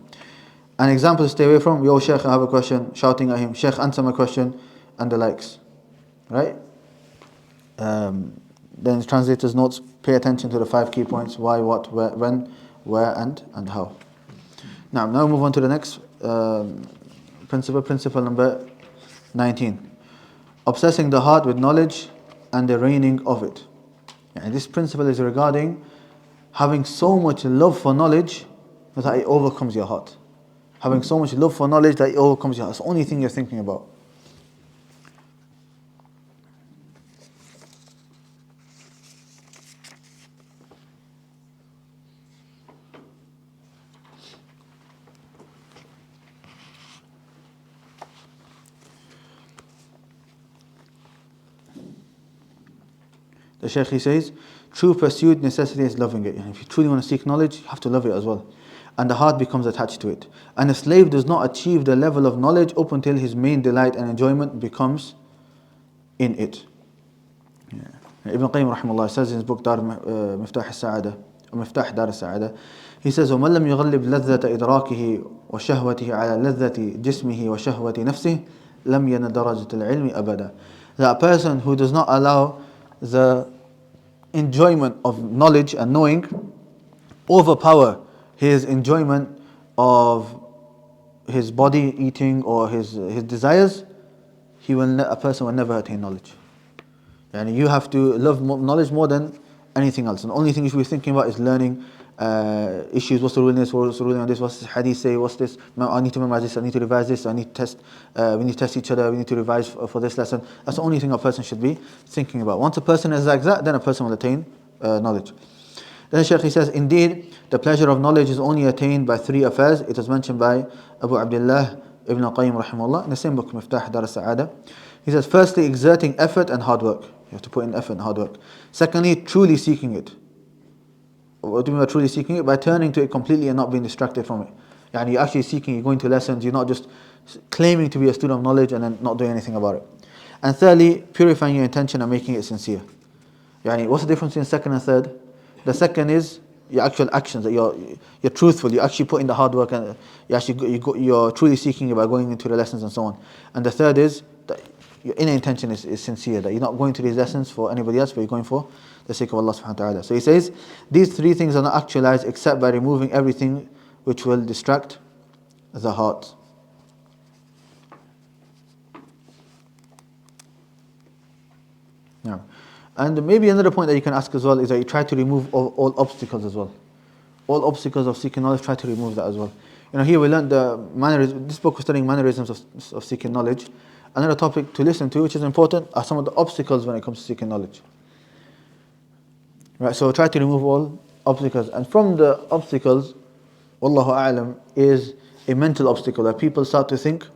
An example to stay away from, yo Shaykh, I have a question, shouting at him, Shaykh, answer my question, and the likes. Right? Then the translator's notes, pay attention to the 5 key points: why, what, where, when, where, and how. Now move on to the next principle number 19. Obsessing the heart with knowledge and the reigning of it. And this principle is regarding having so much love for knowledge that it overcomes your heart. Having so much love for knowledge that it overcomes your heart. It's the only thing you're thinking about. The Shaykh, he says, true pursuit necessity is loving it. If you truly want to seek knowledge, you have to love it as well. And the heart becomes attached to it. And a slave does not achieve the level of knowledge up until his main delight and enjoyment becomes in it. Ibn Qayyim rahimahullah says in his book Miftah Dar al-Sa'ada, he says, وَمَنْ لَمْ يُغَلِّبْ لَذَّةَ إِدْرَاكِهِ وَشَهْوَتِهِ عَلَى لَذَّةِ جِسْمِهِ وَشَهْوَةِ نَفْسِهِ لَمْ يَنَ دَرَجَةَ الْعِلْمِ أَبَدًا. That person who does not allow the enjoyment of knowledge and knowing overpower his enjoyment of his body, eating, or his desires, a person will never attain knowledge. And you have to love knowledge more than anything else. And the only thing you should be thinking about is learning issues. What's the ruling on this? What's the ruling on this? What's this hadith say? What's this? I need to memorize this. I need to revise this. I need to test. We need to test each other. We need to revise for this lesson. That's the only thing a person should be thinking about. Once a person is like that, then a person will attain knowledge. Then Shaykh, he says, indeed, the pleasure of knowledge is only attained by 3 affairs. It is mentioned by Abu Abdullah Ibn Qayyim rahimahullah in the same book, Miftah Dar al-Sa'ada. He says, firstly, exerting effort and hard work. You have to put in effort and hard work. Secondly, truly seeking it. What do you mean by truly seeking it? By turning to it completely and not being distracted from it. Yani you're actually seeking, you're going to lessons, you're not just claiming to be a student of knowledge and then not doing anything about it. And thirdly, purifying your intention and making it sincere. Yani what's the difference between second and third? The second is your actual actions, that you're truthful, you actually put in the hard work and you're truly seeking it by going into the lessons and so on. And the third is that your inner intention is sincere, that you're not going to these lessons for anybody else, but you're going for the sake of Allah subhanahu wa ta'ala. So he says, these 3 things are not actualized except by removing everything which will distract the heart. Yeah. And maybe another point that you can ask as well is that you try to remove all obstacles as well. All obstacles of seeking knowledge, try to remove that as well. Here we learned the mannerisms. This book was studying mannerisms of seeking knowledge. Another topic to listen to, which is important, are some of the obstacles when it comes to seeking knowledge. Right, so try to remove all obstacles. And from the obstacles, Wallahu a'lam, is a mental obstacle, that people start to think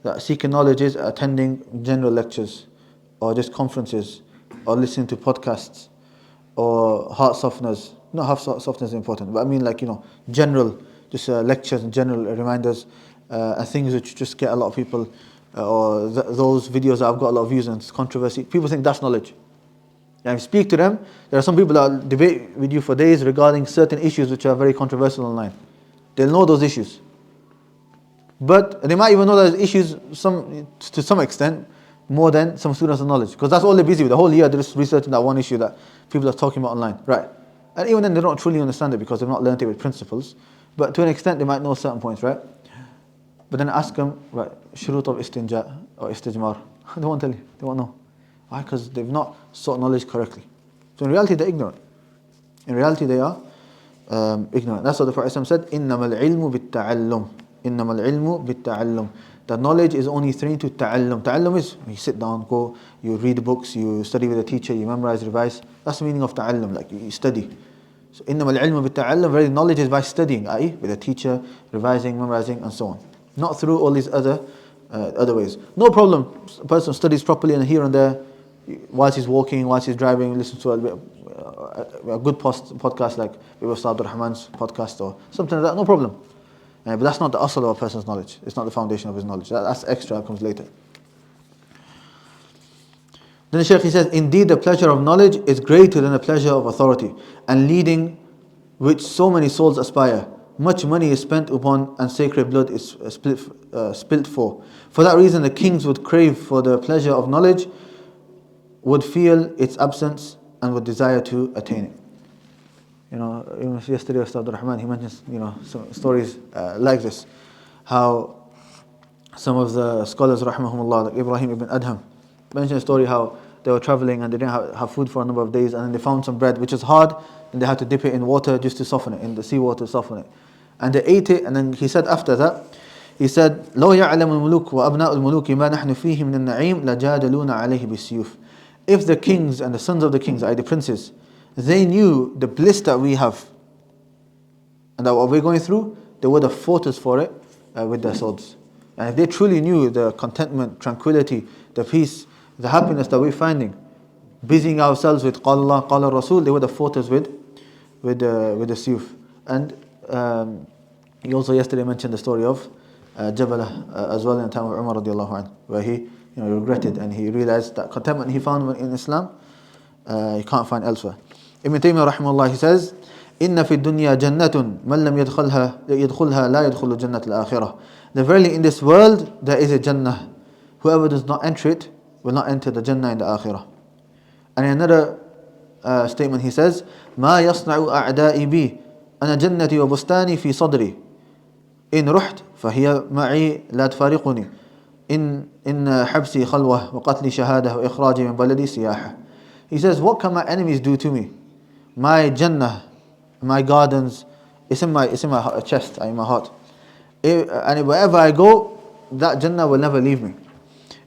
that seeking knowledge is attending general lectures, or just conferences, or listening to podcasts, or heart softeners. Not heart softeners is important, but I mean general, just lectures and general reminders, and things which just get a lot of people, or those videos that have got a lot of views and it's controversy. People think that's knowledge. And if you speak to them, there are some people that debate with you for days regarding certain issues which are very controversial online. They'll know those issues. But they might even know those issues to some extent more than some students of knowledge. Because that's all they're busy with. The whole year they're just researching that one issue that people are talking about online. Right. And even then they don't truly understand it because they've not learned it with principles. But to an extent they might know certain points, right? But then ask them, right, shurut of istinja or istijmar. They won't tell you. They won't know. Why? Because they've not sought knowledge correctly. So in reality they're ignorant. In reality they are ignorant. That's what the Prophet said, إِنَّمَا الْعِلْمُ بِالتَّعَلُّمِ إِنَّمَا الْعِلْمُ بِالتَّعَلُّمِ. That knowledge is only trained to ta'allum. Ta'allum is, you sit down, go, you read books, you study with a teacher, you memorize, revise. That's the meaning of ta'allum, like you study. So إِنَّمَا الْعِلْمُ بِالتَّعَلُّمِ, very knowledge is by studying, i.e. with a teacher, revising, memorizing and so on. Not through all these other ways. No problem, a person studies properly and here and there whilst he's walking, whilst he's driving, listen to a good podcast like Ustad Abdul Rahman's podcast or something like that, no problem. But that's not the asl of a person's knowledge. It's not the foundation of his knowledge. That's extra, comes later. Then the Shaykh, he says, indeed the pleasure of knowledge is greater than the pleasure of authority, and leading which so many souls aspire. Much money is spent upon, and sacred blood is spilt for. For that reason the kings would crave for the pleasure of knowledge, would feel its absence, and would desire to attain it. Even yesterday Ustad Abdul Rahman, he mentions, some stories like this, how some of the scholars, rahmahumullah, like Ibrahim ibn Adham, mentioned a story how they were traveling and they didn't have food for a number of days, and then they found some bread which was hard, and they had to dip it in water just to soften it, in the seawater to soften it. And they ate it, and then he said after that, he said, لو يعلم الملوك وأبناء الملوك ما نحن فيه من النعيم لجادلون عليه بالسيوف. If the kings and the sons of the kings, i.e. the princes, they knew the bliss that we have and that what we're going through, they would have fought us for it with their swords. And if they truly knew the contentment, tranquility, the peace, the happiness that we're finding, busying ourselves with قال الله قال الرسول, they would have fought us with the siyuf. And he also yesterday mentioned the story of Jabalah as well in the time of Umar radiallahu anhu, where he regretted and he realized that contentment he found in Islam he can't find elsewhere. Ibn Taymiyyah rahimahullah, he says, إن في الدنيا جنة من لم يدخلها لا يدخل جنة الآخرة. That verily in this world there is a Jannah. Whoever does not enter it will not enter the Jannah in the Akhirah. And in another statement he says, ما يصنع أعدائي بي أنا جنتي وبستاني في صدري إن رحت فهي معي لا تفارقني إن حبسي خلوة وقتلي شهادة وإخراجي من بلدي سياحة. He says, what can my enemies do to me? My Jannah, my gardens, it's in my chest, in my heart. And wherever I go, that Jannah will never leave me.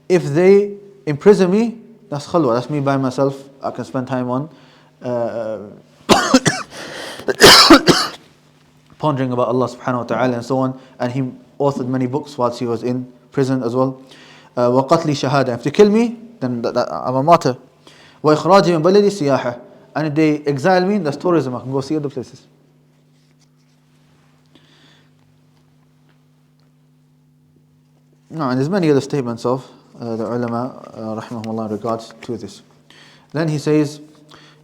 If they imprison me, that's khalwa, that's me by myself. I can spend time on pondering about Allah subhanahu wa ta'ala and so on. And he authored many books whilst he was in prison as well. وَقَتْلِ شَهَادَةً. If they kill me, then I'm a martyr. وَإِخْرَاجِ مِنْ بَلَدِ سِيَاحَةً. And if they exile me, that's tourism, I can go see other places. No, and there's many other statements of the ulama rahimahullah in regards to this. Then he says,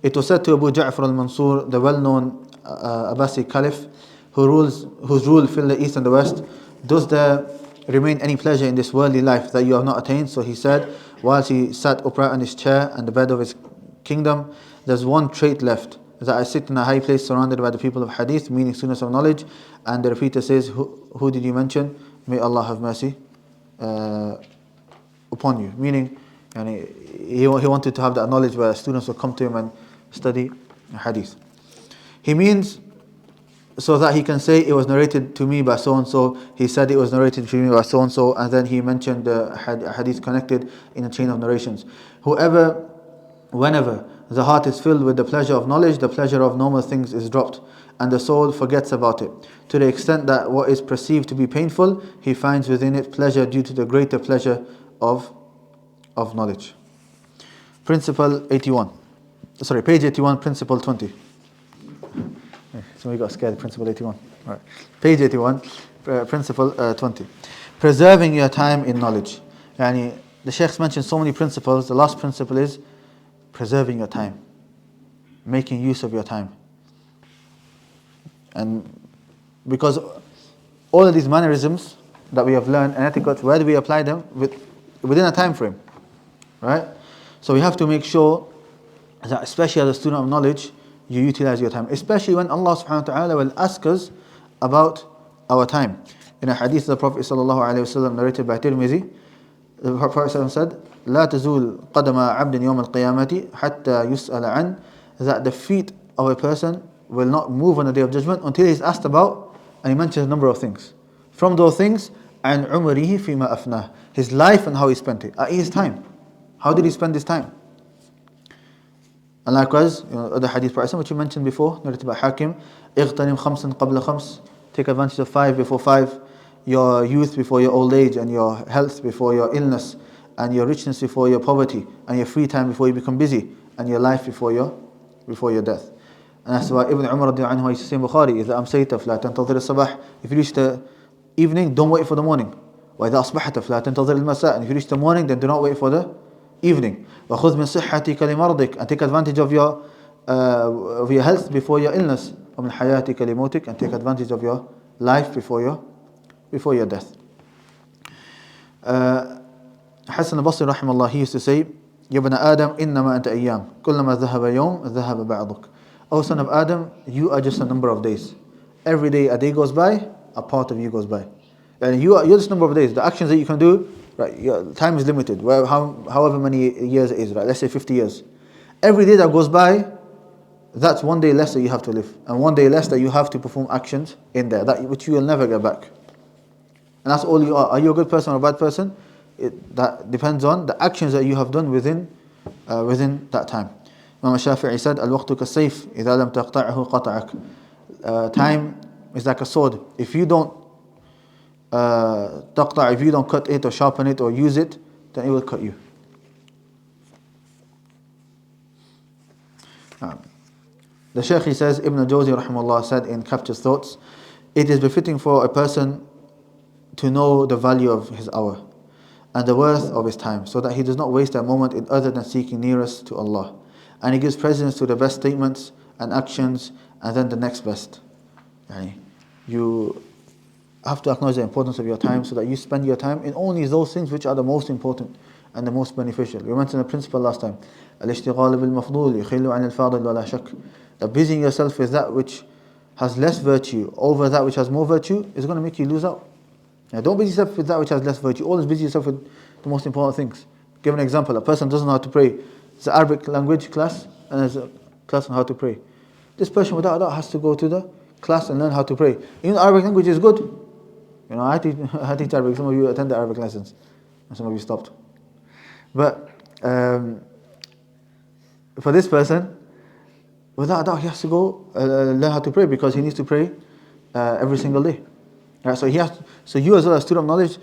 it was said to Abu Ja'far al-Mansur, the well-known Abbasi caliph, whose rule filled the east and the west, does there remain any pleasure in this worldly life that you have not attained? So he said, whilst he sat upright on his chair and the bed of his kingdom, there's one trait left, that I sit in a high place surrounded by the people of hadith, meaning students of knowledge. And the repeater says, who did you mention? May Allah have mercy upon you. Meaning, he wanted to have that knowledge where students would come to him and study hadith. He means so that he can say it was narrated to me by so and so, he said it was narrated to me by so and so, and then he mentioned the hadith connected in a chain of narrations. Whenever the heart is filled with the pleasure of knowledge, the pleasure of normal things is dropped, and the soul forgets about it, to the extent that what is perceived to be painful, he finds within it pleasure due to the greater pleasure of knowledge. Principle 81. Sorry, page 81, principle 20. So we got scared, principle 81. Right. Page 81, principle 20. Preserving your time in knowledge. The Shaykhs mentioned so many principles. The last principle is preserving your time, making use of your time. And because all of these mannerisms that we have learned and etiquette, where do we apply them? Within a time frame, right? So we have to make sure that, especially as a student of knowledge, you utilize your time, especially when Allah subhanahu wa ta'ala will ask us about our time. In a hadith of the Prophet sallallahu alaihi wasallam narrated by Tirmidhi, the Prophet said, لا تزول قدم عبد يوم القيامة حتى يسأل عن, that the feet of a person will not move on the day of judgment until he is asked about, and he mentions a number of things. From those things, عن عمره فيما أفناه, his life and how he spent it, his time. How did he spend his time? And likewise, other hadith which you mentioned before, narrated by Hakim, اغتنم خمسا قبل خمس, take advantage of 5 before 5, your youth before your old age, and your health before your illness, and your richness before your poverty, and your free time before you become busy, and your life before your death. And that's why Ibn Umar radiallahu anhu used to say in Bukhari, إذا أمسيت فلا تنتظر الصباح. If you reach the evening, don't wait for the morning. وإذا أصبحت فلا تنتظر المساء. And if you reach the morning, then do not wait for the evening. وخذ من صحتك لمرضك. And take advantage of your health before your illness. ومن حياتك لموتك. And take advantage of your life before your death. Hassan al-Basri رحمه الله, he used to say, يا ابن آدم إنما أنت أيام كلما ذهب يوم ذهب بعضك. O son of Adam, you are just a number of days. Every day a day goes by, a part of you goes by. And you're just a number of days. The actions that you can do, right? Your time is limited. However many years it is, right? Let's say 50 years. Every day that goes by, that's one day less that you have to live, and one day less that you have to perform actions in there, that which you will never get back. And that's all you are. Are you a good person or a bad person? That depends on the actions that you have done within that time. Imam Shafi'i said, "Al-waqtu kas-sayf, idha lam taqta'hu qata'ak." Time is like a sword. If you don't if you don't cut it or sharpen it or use it, then it will cut you. The Shaykh, he says, Ibn Jawzi rahimahullah said in Captured Thoughts, it is befitting for a person to know the value of his hour and the worth of his time, so that he does not waste a moment in other than seeking nearest to Allah. And he gives precedence to the best statements and actions, and then the next best. You have to acknowledge the importance of your time, so that you spend your time in only those things which are the most important and the most beneficial. We mentioned the principle last time. Al-ishtighal bil-mafdul yukhillu an al-fadil wa la shak. That busying yourself with that which has less virtue over that which has more virtue is going to make you lose out. Don't busy yourself with that which has less virtue. Always busy yourself with the most important things. Give an example. A person doesn't know how to pray. It's an Arabic language class, and there's a class on how to pray. This person without doubt has to go to the class and learn how to pray. Even Arabic language is good. I teach Arabic. Some of you attend the Arabic lessons, and some of you stopped. But for this person, without doubt, he has to go learn how to pray, because he needs to pray every single day. Right? So you as well as student of knowledge,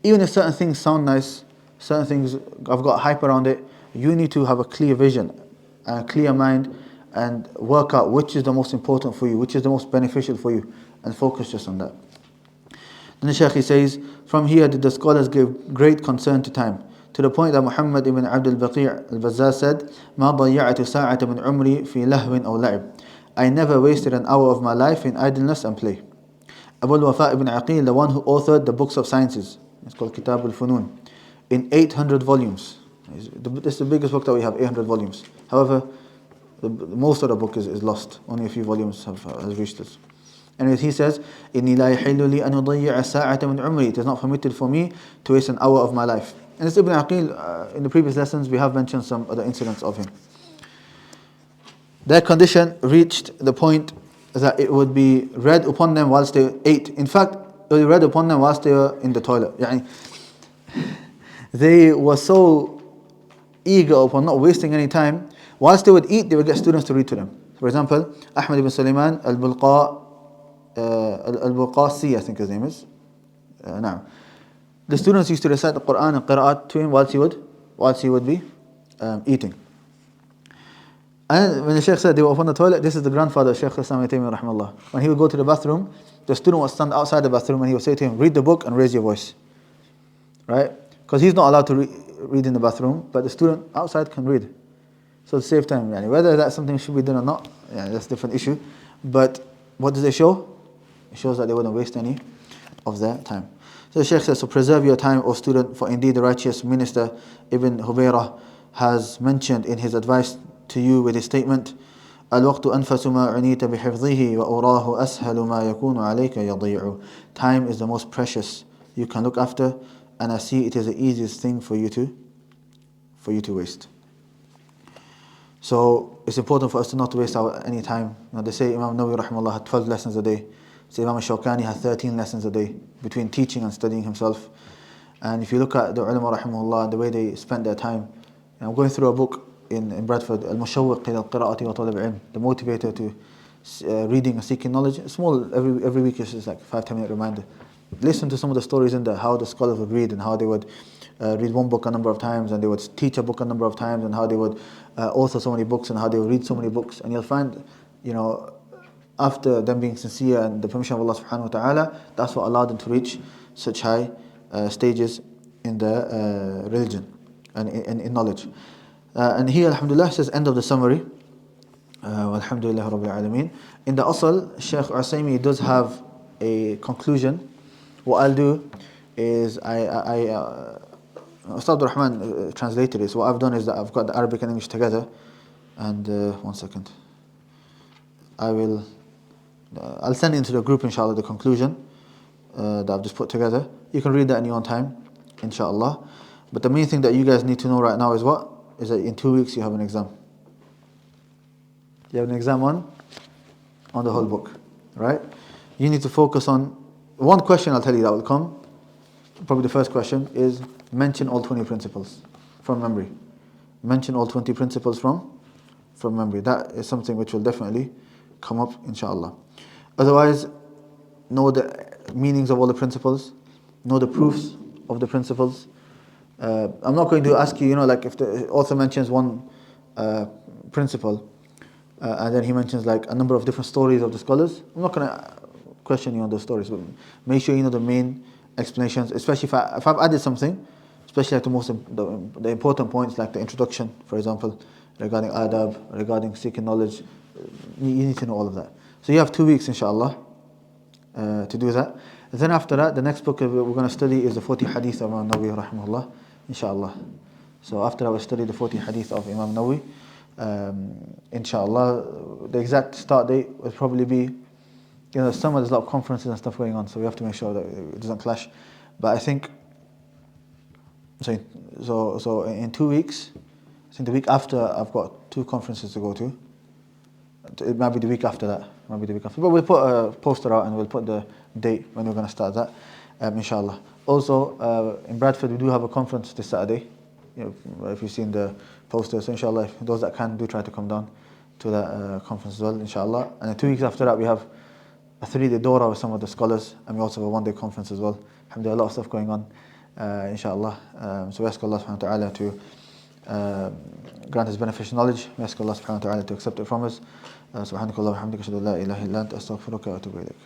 even if certain things sound nice, certain things have got hype around it, you need to have a clear vision, a clear mind, and work out which is the most important for you, which is the most beneficial for you, and focus just on that. Then the Shaykh, he says, from here did the scholars give great concern to time, to the point that Muhammad ibn Abd al-Baqi' al-Bazzaz said, ما ضيعت ساعة من عمري في لهو أو لعب. I never wasted an hour of my life in idleness and play. Abu al-Wafa ibn Aqil, the one who authored the books of sciences, it's called Kitab al-Funun, in 800 volumes. This is the biggest book that we have, 800 volumes. However, most of the book is lost. Only a few volumes has reached us. Anyways, he says, إِنِّي لَا يَحِلُّ لِي أَنْ أُضَيِّعَ سَاعَةً مِنْ عُمْرِي. It is not permitted for me to waste an hour of my life. And this Ibn Aqil, in the previous lessons, we have mentioned some other incidents of him. Their condition reached the point that it would be read upon them whilst they ate. In fact, it would be read upon them whilst they were in the toilet. They were so eager upon not wasting any time. Whilst they would eat, they would get students to read to them. For example, Ahmad ibn Sulaiman al-Bulqasi, I think his name is. Now, the students used to recite the Quran and Qira'at to him whilst he would be eating. And when the Shaykh said they were upon the toilet, this is the grandfather of Shaykh al Usaymi rahimahullah. When he would go to the bathroom, the student would stand outside the bathroom and he would say to him, read the book and raise your voice. Right? Because he's not allowed to read in the bathroom, but the student outside can read. So to save time, whether that's something should be done or not, that's a different issue. But what does it show? It shows that they wouldn't waste any of their time. So the Shaykh says, so preserve your time, O student, for indeed the righteous minister Ibn Hubayrah has mentioned in his advice to you with his statement, الوقت أنفس ما عنيت بحفظه وأراه أسهل ما يكون عليك يضيع. Time is the most precious you can look after, and I see it is the easiest thing for you to waste. So it's important for us to not waste any time. They say Imam Nawawi rahimahullah had 12 lessons a day. So Imam Shawkani had 13 lessons a day between teaching and studying himself. And if you look at the ulama rahimahullah, the way they spent their time, I'm going through a book in Bradford, Al-Mushawwiq ila al-Qira'ati wa Talib al-Ilm, the motivator to reading and seeking knowledge. Small, every week is just like 5-10 minute reminder. Listen to some of the stories in there, how the scholars would read and how they would read one book a number of times, and they would teach a book a number of times, and how they would author so many books, and how they would read so many books. And you'll find, after them being sincere and the permission of Allah subhanahu wa ta'ala, that's what allowed them to reach such high stages in the religion and in knowledge. And here, alhamdulillah, says end of the summary. Alhamdulillah Rabbil Alameen. In the Asl, Shaykh al Usaymi does have a conclusion. What I'll do is Ustad Abdul Rahman translated it. So what I've done is that I've got the Arabic and English together. And one second. I'll send into the group, inshallah, the conclusion that I've just put together. You can read that in your own time, inshallah. But the main thing that you guys need to know right now is what? Is that in 2 weeks you have an exam. You have an exam on the whole book, right? You need to focus on one question. I'll tell you that will come. Probably the first question is mention all 20 principles from memory. Mention all 20 principles from memory. That is something which will definitely come up, inshallah. Otherwise, know the meanings of all the principles, know the proofs of the principles. I'm not going to ask you, like if the author mentions one principle, and then he mentions like a number of different stories of the scholars. I'm not going to question you on those stories, but make sure you know the main explanations, especially if I've added something, especially like the important points like the introduction, for example, regarding adab, regarding seeking knowledge. You need to know all of that. So you have 2 weeks, inshallah, to do that. And then after that, the next book we're going to study is the 40 hadith of Imam Nawawi, rahimahullah, inshallah. So after that, we'll study the 40 hadith of Imam Nawawi. Inshallah, the exact start date will probably be, summer, there's a lot of conferences and stuff going on, so we have to make sure that it doesn't clash. But I think, so in 2 weeks, I think the week after, I've got 2 conferences to go to. It might be the week after that. But we'll put a poster out and we'll put the date when we're going to start that, inshallah. Also, in Bradford, we do have a conference this Saturday. If you've seen the poster, so inshallah, if those that can do try to come down to that conference as well, inshallah. And then 2 weeks after that, we have a 3-day Dora with some of the scholars, and we also have a 1-day conference as well. Alhamdulillah, a lot of stuff going on, inshallah. So we ask Allah subhanahu wa ta'ala to grant us beneficial knowledge. We ask Allah subhanahu wa ta'ala to accept it from us. Subhanakallah wa hamdika ashhadu an la ilaha illa anta astaghfiruka wa atubu ilayk.